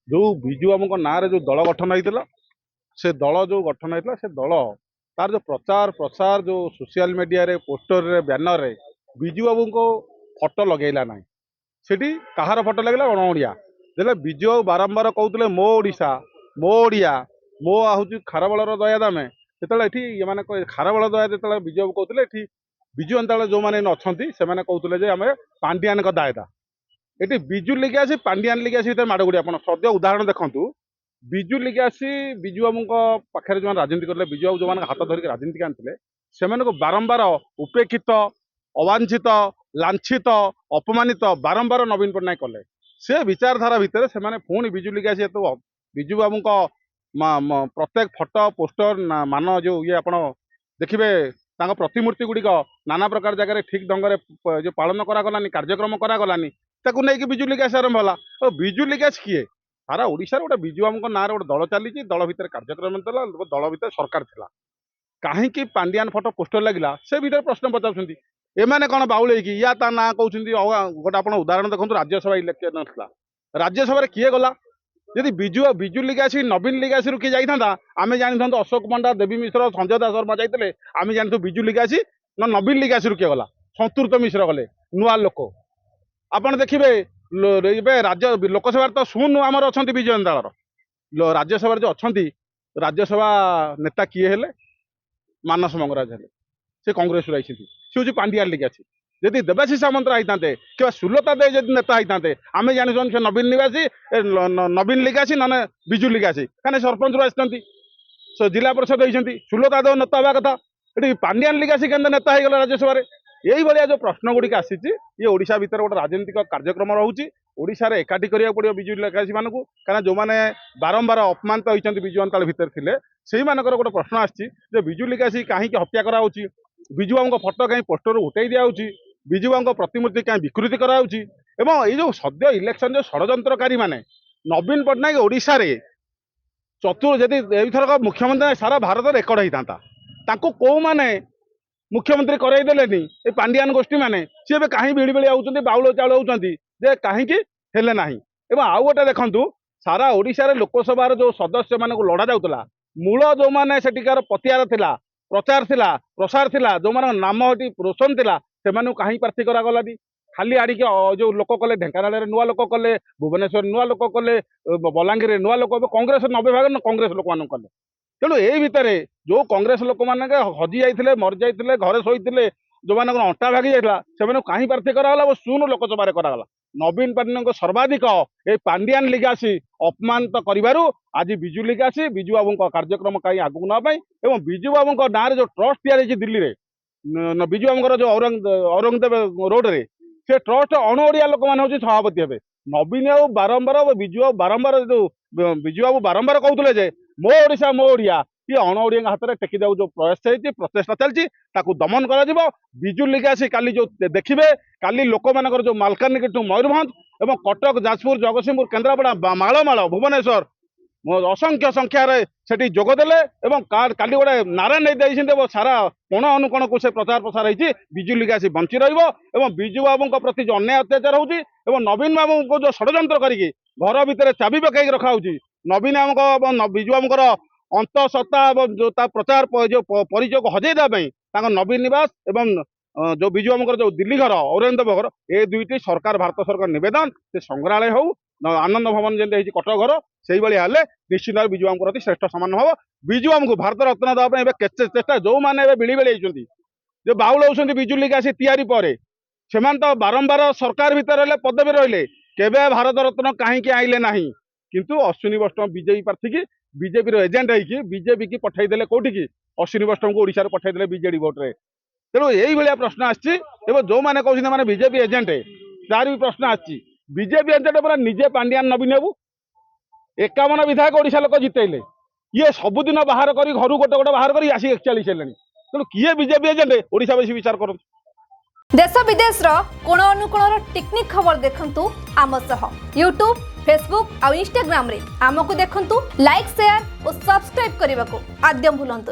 जो विजु बाबू ना जो दल गठन होता से दल जो गठन होता से दल तार जो प्रचार प्रसार जो सोशल मीडिया रे पोस्टर रे बैनर रे विजु बाबू को फटो लगेला ना सेठी कहार फटो लगेगा अणओिया जेले विजु बाबू बारंबार कहते मो ओडिशा मो ओडिया मो हूँ खारबलर दया दामे ये ये खारबल दया जो विजु बाबू कहते विजु अंतल जो मैंने अच्छा से कहते आम पांडियान का दायदा ये विजु लिगासी पांडियान लिगासी भर माड़गुड़ी आप सद्य उदाहरण देखूँ विजु लिगासी विजु बाबू पाखे जो राजनीति करते विजु बाबू जो हाथ धरिक राजनीति आनते से बारंबार उपेक्षित अवांछित लांछित अपमानित बारंबार नवीन पट्टनायक कले से विचारधारा भितर से पुणी विजु लिगासी तो विजु बाबू प्रत्येक फटो पोस्टर मान जो ये आप देखिए प्रतिमूर्ति गुड़िक नाना प्रकार जगह ठीक ढंग से जो पालन करागलानी कार्यक्रम करागलानी ताकू नहीं विजु लिगासी आरंभ होला तो विजु लिगासी किए सारा ओडिशा गोटे विजु बाबू ना गोटे दल चली दल भितर कार्यक्रम दल भितर सरकार थिला कहीं पांडियान फटो पोस्टर लगिला से भीतर प्रश्न पचार एमाने कौन बाउल या ता ना कहते गोटे आप उदाहरण देखो राज्यसभा इलेक्शन था राज्यसभा किए गला यदि विजु लिगासी नवीन लिगासी किए जाता आम जानी अशोक पंडा देवी मिश्र संजय दास शर्मा जाते आम जानी विजु लिगासी ना नवीन लिगासी किए गला संतृप्त मिश्र गले नुआ लोक आपड़ देखिए राज्य लोकसभा तो शून्य आमर अच्छा विजय अंदाल राज्यसभा जो अच्छा राज्यसभा नेता किए हेले मानस मंगराज हेले से कांग्रेस सी हूँ पांडियान लिगासी यदि देवाशीष सामंत होते कि सुलता दे जब नेता होते आम जानी से नवीन निवासी नवीन लिगासी ना विजु लिगासी कहीं सरपंच आसती जिला परिषद होती सुलता देव नेता हवा कथा ये पांडियान लिगासी के नेता हो राज्यसभा यही भाया जो प्रश्न गुड़िक आसी ये ओडिशा भीतर गोटे राजनीतिक कार्यक्रम रोचे ओडिशा रे एकाठी करिया पड़ियो विजु लिगासी मानक कारण जो मैंने बारंबार अपमानित होती विजु अंताल भितर थिले सेही मानकर गोटे प्रश्न आसी विजु लिगासी कहीं हत्या कराउची विजु बाबू फटो कहीं पोस्टर उठाई दिया विजु बाबू प्रतिमूर्ति कहीं विकृति कराउची एवं ये जो सद्य इलेक्शन जो षड्यंत्रकारी माने नवीन पट्टनायक ओडिशा रे जदि एथरक मुख्यमंत्री सारा भारत रेकर्ड होता कौ माने मुख्यमंत्री करईदेलेनी ये पांडियान गोष्ठी मैंने सी कहीं भिड़ी भिड़ी आउट बाउल चाउल होती कहीं हेले ना एवं आउ गोटे देखूँ सारा ओडिशा लोकसभा जो सदस्य मान लड़ा जाऊला मूल जो मैंने सेठिकार पतियार थिला प्रचार थिला प्रसार थिला जो मान नाम हटी रोशन थिला से कहीं प्रार्थी करागलानी खाली आड़िकी जो लोक कले ढेंकानाल नुआ लोक कले भुवनेश्वर नुआ लोक कले बलांगीर नुआ लोक कांग्रेस 90 भाग कांग्रेस लोक मान कले तेणु यही भितर जो कांग्रेस लोक मैंने हजि जाते मरी जाते घरे शोते जो मान अंटा भागी जाता से कहीं प्रार्थी कराला शून्य लोकसभा करागला नवीन पट्टनायक सर्वाधिक ये पांडियान लिगासी अपमानित करू आज विजु लिगासी विजु बाबू कार्यक्रम कहीं आगू नापाई और विजु बाबू ना जो ट्रस्ट या दिल्ली में विजु बाबू जो औरंगदेव रोड रे से ट्रस्ट अणओिया लोक मैंने सभापति हे नवीन बाबू बारंबार विजु बाबू बारंबार जो विजु बाबू बारंबार कहते मो ओडिशा मो ओडिया ये अणओिया हाथ में टेकी जो प्रयास चलती प्रचेषा चलती दमन कर विजु लिगासी काली जो देखिए काली लोक मानकर जो मालकानगिरी टू मयूरभंज और कटक जाजपुर जगतसिंहपुर केन्द्रापड़ा मालमाल भुवनेश्वर असंख्य संख्यार से जोगदेले काली गोटे नारा नहीं सारा कोण अनुकोण को से प्रचार प्रसार होती विजु लिगासी बंची रहा विजु बाबू प्रति जो अन्याय अत्याचार हो नवीन बाबू को जो षड्यंत्र करके घर भितर चाबी पकई रखा नवीन बाबू विजु बाबूर अंत सत्ता जो प्रचार जो परिचय को हजेदापी नवीन निवास एवं जो विजु बाबूर जो दिल्ली घर औरंगदेव घर ये दुईटी सरकार भारत सरकार नवेदन से संग्रहालय हो आनंद भवन जमी कटक घर से भाई निश्चित भाव विजु बाबू प्रति श्रेष्ठ सम्मान हम विजु बाबू को भारत रत्न देवाई चेष्टा जो मैंने बिड़ी बिड़ी जो बाउल होती विजु लिगासी तैयारी पर से तो बारंबार सरकार भितर रहे पदवी रहिले केबे भारत रत्न कहीं आइले ना किंतु अश्विनी वैष्णव बीजेपी प्रार्थी की बीजेपी एजेंट होगी बीजेपी की पठेदेले कौटी की अश्विनी वैष्णव को ओडिशा पठेदेले बीजेडी भोट्रे तेणु यही भाया प्रश्न आसी जो मैंने कहते हैं बीजेपी एजेंट तार भी प्रश्न आसी बीजेपी एजेंट पर निजे पांडियान नवीन बाबू 51 विधायक ओडिशा लोक जितेले ये सबुदिन बाहर कर घर गोटे गोटे बाहर कर आसिक 41 हेले तेणु किए बीजेपी एजेंट ओडिशावासी विचार करूँ देश विदेश कोण अनुकोण टेक्निक खबर देखंतु आम सह यूट्यूब फेसबुक और इंस्टाग्राम रे आमको देखंतु लाइक शेयर और सब्सक्राइब करने को आद्यम भूलंतुनि।